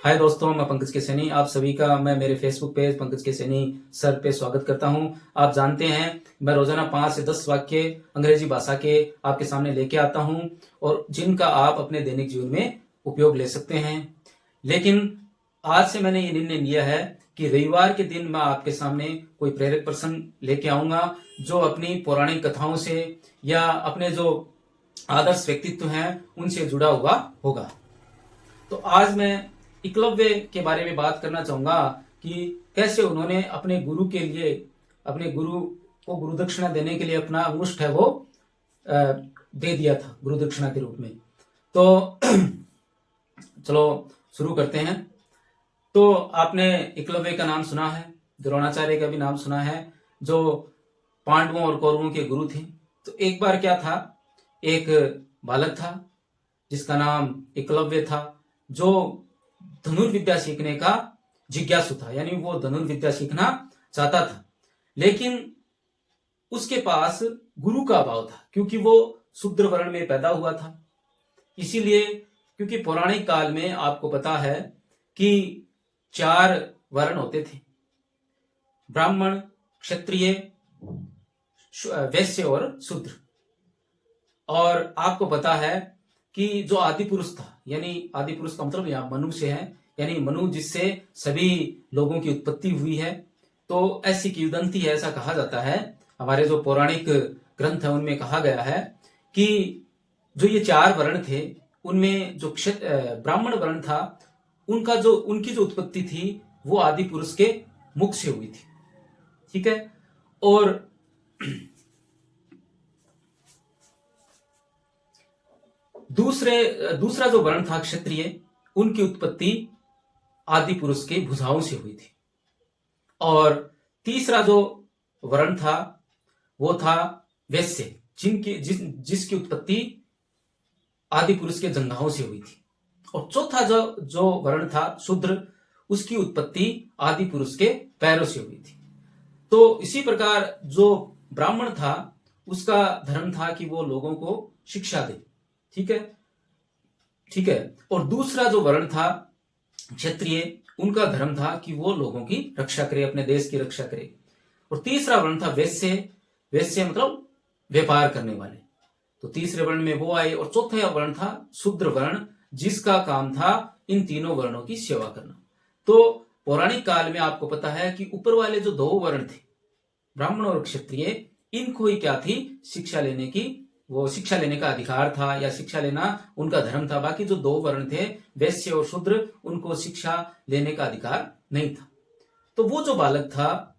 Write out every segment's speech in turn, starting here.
हाय दोस्तों, मैं पंकज के सैनी आप सभी का मैं मेरे फेसबुक पेज पंकज के सैनी सर पे स्वागत करता हूं। आप जानते हैं मैं रोजाना 5 से 10 वाक्य अंग्रेजी भाषा के आपके सामने लेके आता हूं और जिनका आप अपने दैनिक जीवन में उपयोग ले सकते हैं। लेकिन आज से मैंने ये निर्णय लिया है कि रविवार के दिन मैं आपके सामने कोई प्रेरक प्रसंग लेके आऊंगा जो अपनी पौराणिक कथाओं से या अपने जो आदर्श व्यक्तित्व हैं उनसे जुड़ा हुआ होगा। तो आज मैं एकलव्य के बारे में बात करना चाहूंगा कि कैसे उन्होंने अपने गुरु के लिए, अपने गुरु को गुरु दक्षिणा देने के लिए अपना अंगुष्ठ है वो दे दिया था गुरु दक्षिणा के रूप में। तो चलो शुरू करते हैं। तो आपने एकलव्य का नाम सुना है, द्रोणाचार्य का भी नाम सुना है, जो पांडवों और कौरवों के गुरु थे। तो एक बार क्या था, एक बालक था जिसका नाम एकलव्य था, जो धनुर्विद्या सीखने का जिज्ञासु था, यानी वो धनुर्विद्या सीखना चाहता था। लेकिन उसके पास गुरु का अभाव था क्योंकि वो शूद्र वर्ण में पैदा हुआ था। इसीलिए क्योंकि पौराणिक काल में आपको पता है कि 4 वर्ण होते थे, ब्राह्मण, क्षत्रिय, वैश्य और शूद्र। और आपको पता है कि जो आदि पुरुष था, यानी आदि पुरुष का मतलब यहाँ मनुष्य है, यानी मनु जिससे सभी लोगों की उत्पत्ति हुई है। तो ऐसी किंवदंती है, ऐसा कहा जाता है, हमारे जो पौराणिक ग्रंथ है उनमें कहा गया है कि जो ये 4 वर्ण थे उनमें जो ब्राह्मण वर्ण था उनकी जो उत्पत्ति थी वो आदि पुरुष के मुख से हुई थी। ठीक है। और दूसरा जो वर्ण था क्षत्रिय, उनकी उत्पत्ति आदि पुरुष के भुजाओं से हुई थी। और तीसरा जो वर्ण था वो था वैश्य, जिसकी उत्पत्ति आदि पुरुष के जंघाओं से हुई थी। और चौथा जो वर्ण था शूद्र, उसकी उत्पत्ति आदि पुरुष के पैरों से हुई थी। तो इसी प्रकार जो ब्राह्मण था उसका धर्म था कि वो लोगों को शिक्षा दे। ठीक है, ठीक है। और दूसरा जो वर्ण था क्षत्रिय, उनका धर्म था कि वो लोगों की रक्षा करे, अपने देश की रक्षा करे। और तीसरा वर्ण था वैश्य, वैश्य मतलब व्यापार करने वाले। तो तीसरे वर्ण में वो आए। और चौथा वर्ण था शूद्र वर्ण, जिसका काम था इन तीनों वर्णों की सेवा करना। तो पौराणिक काल में आपको पता है कि ऊपर वाले जो 2 वर्ण थे, ब्राह्मण और क्षत्रिय, इनको ही क्या थी, शिक्षा लेने की, वो शिक्षा लेने का अधिकार था या शिक्षा लेना उनका धर्म था। बाकी जो 2 वर्ण थे वैश्य और शूद्र, उनको शिक्षा लेने का अधिकार नहीं था। तो वो जो बालक था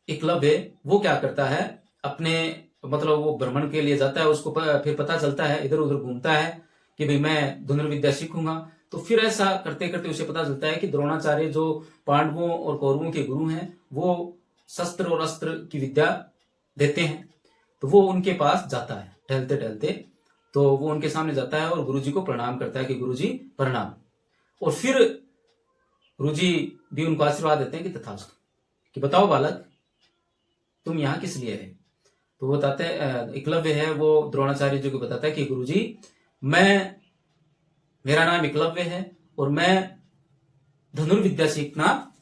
एकलव्य, वो क्या करता है, अपने मतलब वो भ्रमण के लिए जाता है। उसको फिर पता चलता है, इधर उधर घूमता है कि भाई मैं धनुर्विद्या सीखूंगा। तो फिर ऐसा करते करते उसे पता चलता है कि द्रोणाचार्य जो पांडवों और कौरवों के गुरु हैं, वो शस्त्र और अस्त्र की विद्या देते हैं। तो वो उनके पास जाता है टहलते टहलते। तो वो उनके सामने जाता है और गुरुजी को प्रणाम करता है कि गुरुजी प्रणाम। और फिर गुरुजी भी उनको आशीर्वाद देते हैं कि तथास्तु, कि बताओ बालक तुम यहाँ किस लिए है। तो वो बताते हैं, एकलव्य है, वो द्रोणाचार्य जी को बताता है कि गुरुजी मेरा नाम एकलव्य है और मैं धनुर्विद्या सीखना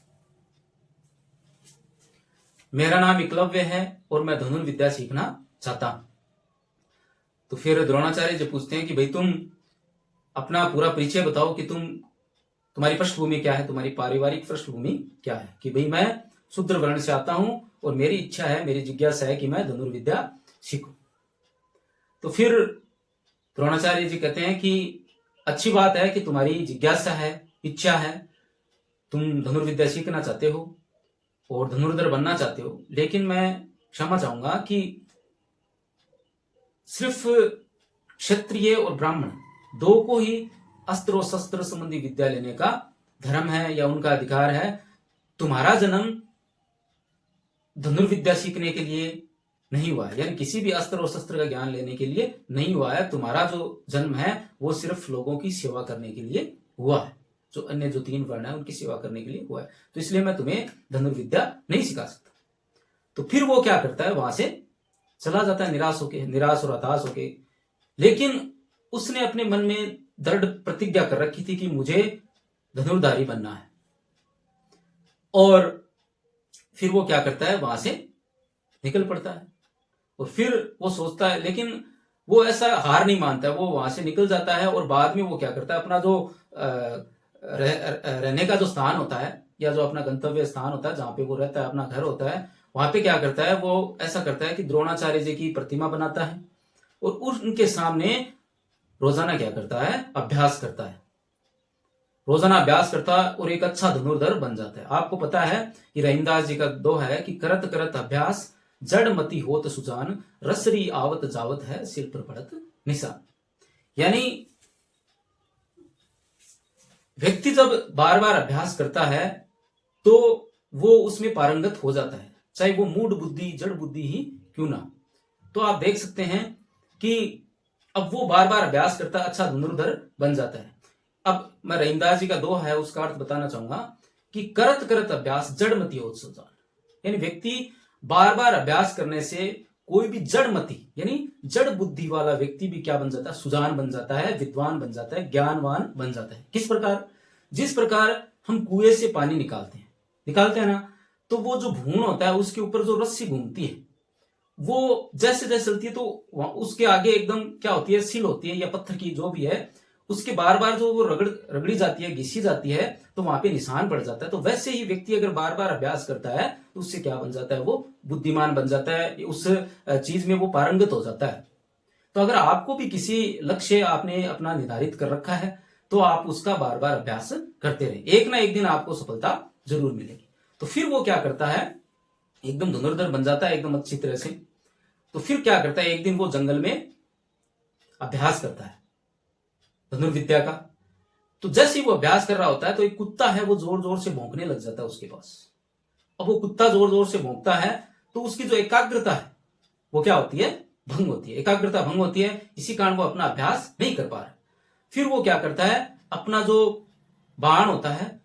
मेरा नाम एकलव्य है और मैं धनुर्विद्या सीखना चाहता हूं। तो फिर द्रोणाचार्य जी पूछते हैं कि भाई तुम अपना पूरा परिचय बताओ कि तुम्हारी पृष्ठभूमि क्या है, तुम्हारी पारिवारिक पृष्ठभूमि क्या है। कि भाई मैं शूद्र वर्ण से आता हूं और मेरी इच्छा है, मेरी जिज्ञासा है कि मैं धनुर्विद्या सीखूं। तो फिर द्रोणाचार्य जी कहते हैं कि अच्छी बात है कि तुम्हारी जिज्ञासा है, इच्छा है, तुम धनुर्विद्या सीखना चाहते हो और धनुर्धर बनना चाहते हो। लेकिन मैं क्षमा चाहूंगा कि सिर्फ क्षत्रिय और ब्राह्मण 2 को ही अस्त्र और शस्त्र संबंधी विद्या लेने का धर्म है या उनका अधिकार है। तुम्हारा जन्म धनुर्विद्या सीखने के लिए नहीं हुआ है, यानी किसी भी अस्त्र और शस्त्र का ज्ञान लेने के लिए नहीं हुआ है। तुम्हारा जो जन्म है वो सिर्फ लोगों की सेवा करने के लिए हुआ है, जो अन्य जो 3 वर्ण है उनकी सेवा करने के लिए हुआ है। तो इसलिए मैं तुम्हें धनुर्विद्या नहीं सिखा सकता। तो फिर वो क्या करता है, वहां से चला जाता है निराश और हताश होके। लेकिन उसने अपने मन में दृढ़ प्रतिज्ञा कर रखी थी कि मुझे धनुर्धारी बनना है। और फिर वो क्या करता है, वहां से निकल पड़ता है। और फिर वो सोचता है, लेकिन वो ऐसा हार नहीं मानता, वो वहां से निकल जाता है। और बाद में वो क्या करता है, अपना जो रहने का जो स्थान होता है, या जो अपना गंतव्य स्थान होता है, जहां पे वो रहता है, अपना घर होता है, वहां पे क्या करता है, वो ऐसा करता है कि द्रोणाचार्य जी की प्रतिमा बनाता है और उनके सामने रोजाना क्या करता है, अभ्यास करता है। रोजाना अभ्यास करता है और एक अच्छा धनुर्धर बन जाता है। आपको पता है कि रहीमदास जी का दोहा है कि करत करत अभ्यास जड़ मति होत सुजान, रसरी आवत जावत है सिर पर पड़त निशान। यानी व्यक्ति जब बार बार अभ्यास करता है तो वो उसमें पारंगत हो जाता है, चाहे वो मूड बुद्धि जड़ बुद्धि ही क्यों ना। तो आप देख सकते हैं कि अब वो बार बार अभ्यास करता, अच्छा धनुर्धर बन जाता है। अब मैं रहीमदास जी का दोहा है उसका अर्थ बताना चाहूंगा कि करत करत अभ्यास जड़मति होत सुजान। यानी व्यक्ति बार बार अभ्यास करने से कोई भी जड़मति यानी जड़ बुद्धि वाला व्यक्ति भी क्या बन जाता है, सुजान बन जाता है, विद्वान बन जाता है, ज्ञानवान बन जाता है। किस प्रकार, जिस प्रकार हम कुएं से पानी निकालते हैं ना, तो वो जो भून होता है उसके ऊपर जो रस्सी घूमती है, वो जैसे जैसे चलती है तो उसके आगे एकदम क्या होती है, सिल होती है या पत्थर की जो भी है, उसके बार बार जो वो रगड़ी जाती है, घिसी जाती है, तो वहां पे निशान पड़ जाता है। तो वैसे ही व्यक्ति अगर बार बार अभ्यास करता है तो उससे क्या बन जाता है, वो बुद्धिमान बन जाता है, उस चीज में वो पारंगत हो जाता है। तो अगर आपको भी किसी लक्ष्य आपने अपना निर्धारित कर रखा है तो आप उसका बार बार अभ्यास करते रहे, एक ना एक दिन आपको सफलता जरूर मिलेगी। तो फिर वो क्या करता है, एकदम धनुर्धर बन जाता है एकदम अच्छी तरह से। तो फिर क्या करता है, एक दिन वो जंगल में अभ्यास करता है धनुर्विद्या का। तो जैसे ही वो अभ्यास कर रहा होता है तो एक कुत्ता है वो जोर जोर से भौंकने लग जाता है उसके पास। अब वो कुत्ता जोर जोर से भौंकता है तो उसकी जो एकाग्रता है वो क्या होती है, भंग होती है, एकाग्रता भंग होती है। इसी कारण वो अपना अभ्यास नहीं कर पा रहा। फिर वो क्या करता है, अपना जो बाण होता है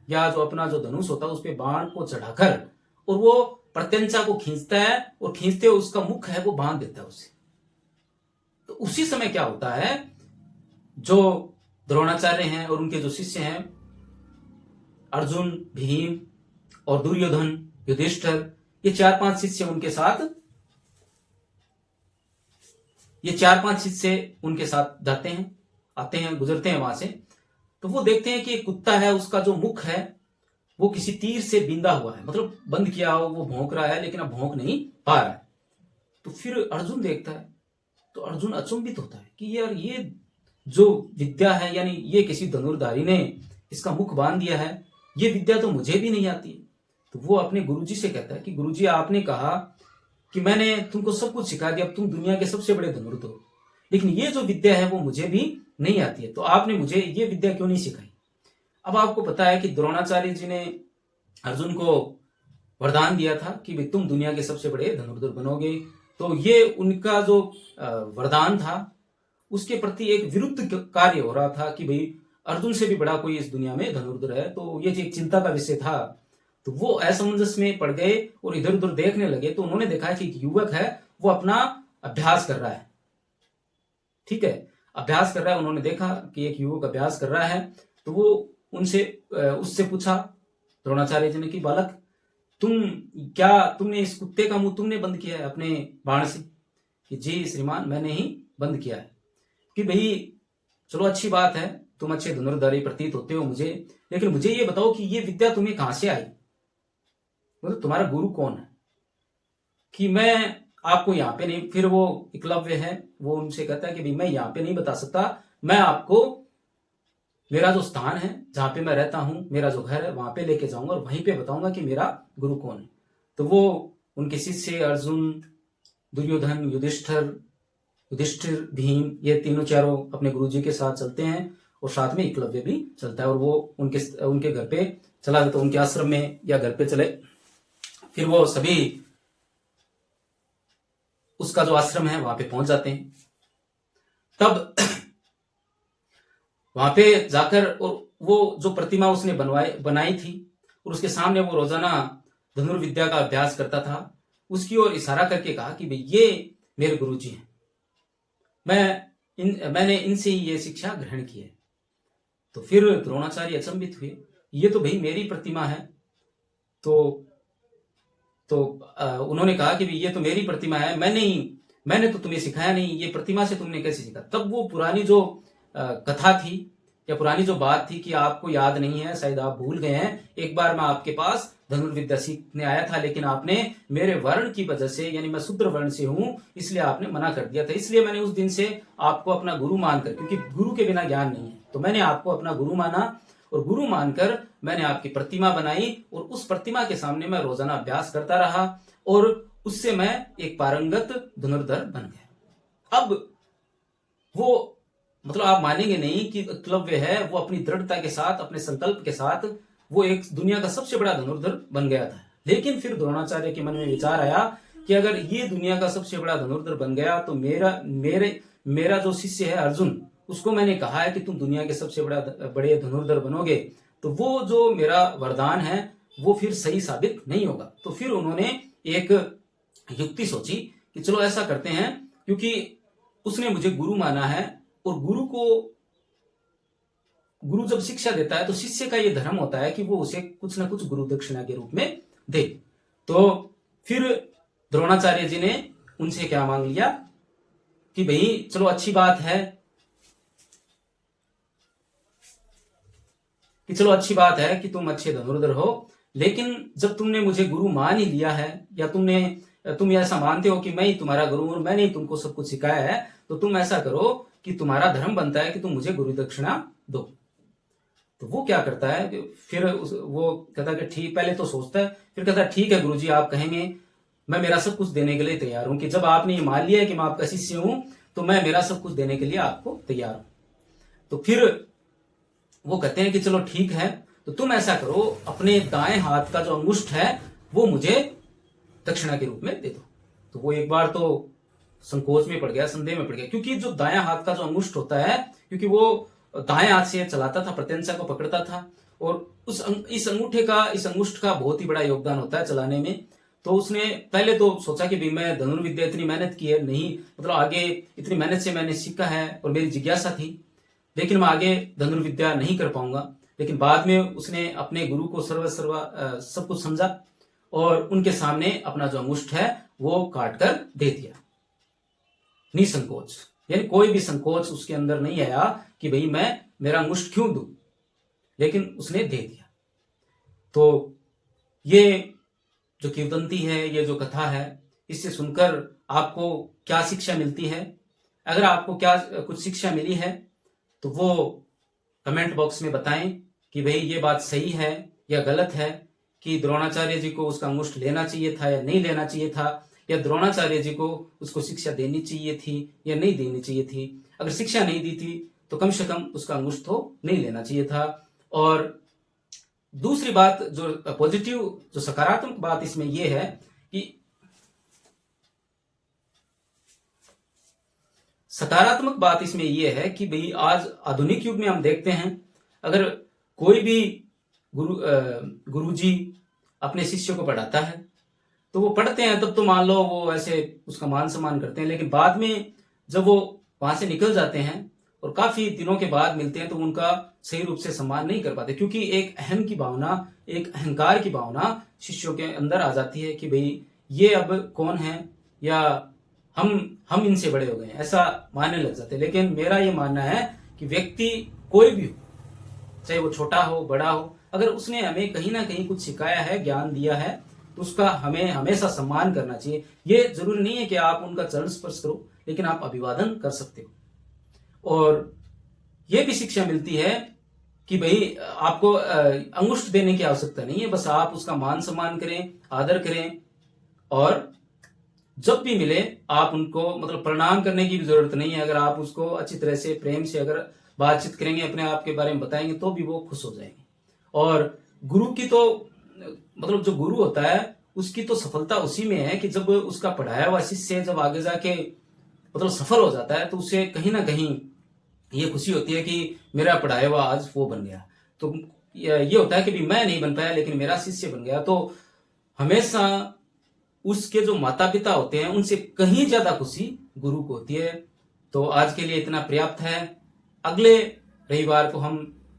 या जो अपना जो धनुष होता है उस पर बाण को चढ़ाकर और वो प्रत्यंचा को खींचता है और खींचते हुए उसका मुख है वो बांध देता है उसे। तो उसी समय क्या होता है, जो द्रोणाचार्य हैं और उनके जो शिष्य हैं अर्जुन, भीम और दुर्योधन, युधिष्ठिर, ये 4-5 शिष्य उनके साथ जाते हैं, आते हैं, गुजरते हैं वहां से। तो वो देखते हैं कि एक कुत्ता है, उसका जो मुख है वो किसी तीर से बिंदा हुआ है, मतलब बंद किया हो, वो भौंक रहा है लेकिन अब भौंक नहीं पा रहा है। तो फिर अर्जुन देखता है तो अर्जुन अचंभित होता है कि यार ये जो विद्या है, यानी ये किसी धनुर्धारी ने इसका मुख बांध दिया है, ये विद्या तो मुझे भी नहीं आती। तो वो अपने गुरुजी से कहता है कि गुरुजी आपने कहा कि मैंने तुमको सब कुछ सिखा दिया, अब तुम दुनिया के सबसे बड़े धनुर्धर हो, लेकिन ये जो विद्या है वो मुझे भी नहीं आती है, तो आपने मुझे ये विद्या क्यों नहीं सिखाई। अब आपको पता है कि द्रोणाचार्य जी ने अर्जुन को वरदान दिया था कि भाई तुम दुनिया के सबसे बड़े धनुर्धर बनोगे। तो ये उनका जो वरदान था उसके प्रति एक विरुद्ध कार्य हो रहा था कि भाई अर्जुन से भी बड़ा कोई इस दुनिया में धनुर्धर है। तो ये एक चिंता का विषय था। तो वो असमंजस में पड़ गए और इधर उधर देखने लगे। तो उन्होंने देखा कि एक युवक है वो अपना अभ्यास कर रहा है, ठीक है, अभ्यास कर रहा है। उन्होंने देखा कि एक युवक अभ्यास कर रहा है तो वो उससे पूछा द्रोणाचार्य जी ने कि बालक तुमने इस कुत्ते का मुंह तुमने बंद किया है अपने बाण से। कि जी श्रीमान मैंने ही बंद किया है। कि भाई चलो अच्छी बात है, तुम अच्छे धनुर्धारी प्रतीत होते हो मुझे, लेकिन मुझे ये बताओ कि ये विद्या तुम्हें कहां से आई, मतलब तुम्हारा गुरु कौन है। कि मैं आपको यहाँ पे नहीं, फिर वो एकलव्य है वो उनसे कहता है कि भाई मैं यहाँ पे नहीं बता सकता, मैं आपको मेरा जो स्थान है जहां पे मैं रहता हूं, मेरा जो घर है वहां पे लेके जाऊंगा और वहीं पे बताऊंगा कि मेरा गुरु कौन है। तो वो उनके शिष्य अर्जुन, दुर्योधन, युधिष्ठिर, भीम, ये तीनों चारों अपने गुरुजी के साथ चलते हैं और साथ में एकलव्य भी चलता है। और वो उनके घर पे चला जाता, उनके आश्रम में या घर पे चले। फिर वो सभी उसका जो आश्रम है वहां पे पहुंच जाते हैं। तब वहां पे जाकर और वो जो प्रतिमा उसने बनाई थी और उसके सामने वो रोजाना धनुर्विद्या का अभ्यास करता था, उसकी ओर इशारा करके कहा कि भाई ये मेरे गुरुजी हैं, मैंने इनसे ही ये शिक्षा ग्रहण की है। तो फिर द्रोणाचार्य अचंभित हुए, ये तो भाई मेरी प्रतिमा है। तो उन्होंने कहा कि ये तो मेरी प्रतिमा है, मैंने तो तुम्हें सिखाया नहीं, ये प्रतिमा से तुमने कैसे सीखा। तब वो पुरानी जो कथा थी या पुरानी जो बात थी कि आपको याद नहीं है, शायद आप भूल गए हैं, एक बार मैं आपके पास धनुर्विद्या सीखने आया था, लेकिन आपने मेरे वर्ण की वजह से, यानी मैं शूद्र वर्ण से हूं, इसलिए आपने मना कर दिया था। इसलिए मैंने उस दिन से आपको अपना गुरु मानकर, क्योंकि गुरु के बिना ज्ञान नहीं है, तो मैंने आपको अपना गुरु माना और गुरु मानकर मैंने आपकी प्रतिमा बनाई और उस प्रतिमा के सामने मैं रोजाना अभ्यास करता रहा और उससे मैं एक पारंगत धनुर्धर बन गया। अब वो मतलब आप मानेंगे नहीं कि एकलव्य है, वो अपनी दृढ़ता के साथ, अपने संकल्प के साथ वो एक दुनिया का सबसे बड़ा धनुर्धर बन गया था। लेकिन फिर द्रोणाचार्य के मन में विचार आया कि अगर ये दुनिया का सबसे बड़ा धनुर्धर बन गया तो मेरा जो शिष्य है अर्जुन, उसको मैंने कहा है कि तुम दुनिया के सबसे बड़े धनुर्धर बनोगे, तो वो जो मेरा वरदान है वो फिर सही साबित नहीं होगा। तो फिर उन्होंने एक युक्ति सोची कि चलो ऐसा करते हैं, क्योंकि उसने मुझे गुरु माना है और गुरु जब शिक्षा देता है तो शिष्य का ये धर्म होता है कि वो उसे कुछ ना कुछ गुरु दक्षिणा के रूप में दे। तो फिर द्रोणाचार्य जी ने उनसे क्या मांग लिया कि भाई चलो अच्छी बात है कि तुम अच्छे धनुर्धर हो, लेकिन जब तुमने मुझे गुरु मान ही लिया है, या तुम ऐसा मानते हो कि मैं ही तुम्हारा गुरु और मैंने ही तुमको सब कुछ सिखाया है, तो तुम ऐसा करो कि तुम्हारा धर्म बनता है कि तुम मुझे गुरु दक्षिणा दो। तो वो क्या करता है कि फिर वो कहता है कि ठीक, पहले तो सोचता है, फिर कहता है ठीक है गुरुजी, आप कहेंगे मैं मेरा सब कुछ देने के लिए तैयार हूं, कि जब आपने ये मान लिया है कि मैं आपका शिष्य हूं तो मैं मेरा सब कुछ देने के लिए आपको तैयार हूं। तो फिर वो कहते हैं कि चलो ठीक है, तो तुम ऐसा करो, अपने दाएं हाथ का जो अंगुष्ठ है वो मुझे दक्षिणा के रूप में दे दो। तो वो एक बार तो संकोच में पड़ गया, संदेह में पड़ गया, क्योंकि जो दायां हाथ का जो अंगुष्ठ होता है, क्योंकि वो दाएं हाथ से चलाता था, प्रत्यंचा को पकड़ता था, और इस अंगुष्ठ का बहुत ही बड़ा योगदान होता है चलाने में। तो उसने पहले तो सोचा कि भाई मैं धनुर्विद्या इतनी मेहनत की है, नहीं मतलब आगे इतनी मेहनत से मैंने सीखा है और मेरी जिज्ञासा थी, लेकिन मैं आगे धनुर्विद्या नहीं कर पाऊंगा। लेकिन बाद में उसने अपने गुरु को सब कुछ समझा और उनके सामने अपना जो अंगुष्ठ है वो काट कर दे दिया, निसंकोच, यानी कोई भी संकोच उसके अंदर नहीं आया कि भाई मैं मेरा अंगुष्ठ क्यों दूं, लेकिन उसने दे दिया। तो ये जो किंवदंती है, ये जो कथा है, इससे सुनकर आपको क्या शिक्षा मिलती है? अगर आपको क्या कुछ शिक्षा मिली है तो वो कमेंट बॉक्स में बताएं कि भाई ये बात सही है या गलत है, कि द्रोणाचार्य जी को उसका अंगुष्ठ लेना चाहिए था या नहीं लेना चाहिए था, या द्रोणाचार्य जी को उसको शिक्षा देनी चाहिए थी या नहीं देनी चाहिए थी। अगर शिक्षा नहीं दी थी तो कम से कम उसका अंगुष्ठ तो नहीं लेना चाहिए था। और दूसरी बात जो पॉजिटिव, जो सकारात्मक बात इसमें यह है कि सकारात्मक बात इसमें यह है कि भाई आज आधुनिक युग में हम देखते हैं, अगर कोई भी गुरुजी अपने शिष्य को पढ़ाता है तो वो पढ़ते हैं, तब तो मान लो वो ऐसे उसका मान सम्मान करते हैं, लेकिन बाद में जब वो वहां से निकल जाते हैं और काफी दिनों के बाद मिलते हैं तो उनका सही रूप से सम्मान नहीं कर पाते, क्योंकि एक अहम की भावना, एक अहंकार की भावना शिष्यों के अंदर आ जाती है कि भाई ये अब कौन है, या हम इनसे बड़े हो गए, ऐसा मानने लग जाते हैं। लेकिन मेरा ये मानना है कि व्यक्ति कोई भी हो, चाहे वो छोटा हो बड़ा हो, अगर उसने हमें कहीं ना कहीं कुछ सिखाया है, ज्ञान दिया है, तो उसका हमें हमेशा सम्मान करना चाहिए। ये जरूरी नहीं है कि आप उनका चरण स्पर्श करो, लेकिन आप अभिवादन कर सकते हो। और ये भी शिक्षा मिलती है कि भाई आपको अंगुष्ठ देने की आवश्यकता नहीं है, बस आप उसका मान सम्मान करें, आदर करें, और जब भी मिले आप उनको मतलब प्रणाम करने की भी जरूरत नहीं है। अगर आप उसको अच्छी तरह से प्रेम से अगर बातचीत करेंगे, अपने आप के बारे में बताएंगे, तो भी वो खुश हो जाएंगे। और गुरु की तो मतलब जो गुरु होता है उसकी तो सफलता उसी में है कि जब उसका पढ़ाया हुआ शिष्य जब आगे जाके मतलब सफल हो जाता है, तो उसे कहीं ना कहीं ये खुशी होती है कि मेरा पढ़ाया हुआ आज वो बन गया। तो ये होता है कि भी मैं नहीं बन पाया लेकिन मेरा शिष्य बन गया। तो हमेशा उसके जो माता पिता होते हैं उनसे कहीं ज्यादा खुशी गुरु को होती है। तो आज के लिए इतना पर्याप्त है। अगले रविवार को हम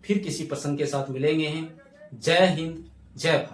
फिर किसी प्रसंग के साथ मिलेंगे हैं। जय हिंद, जय भारत।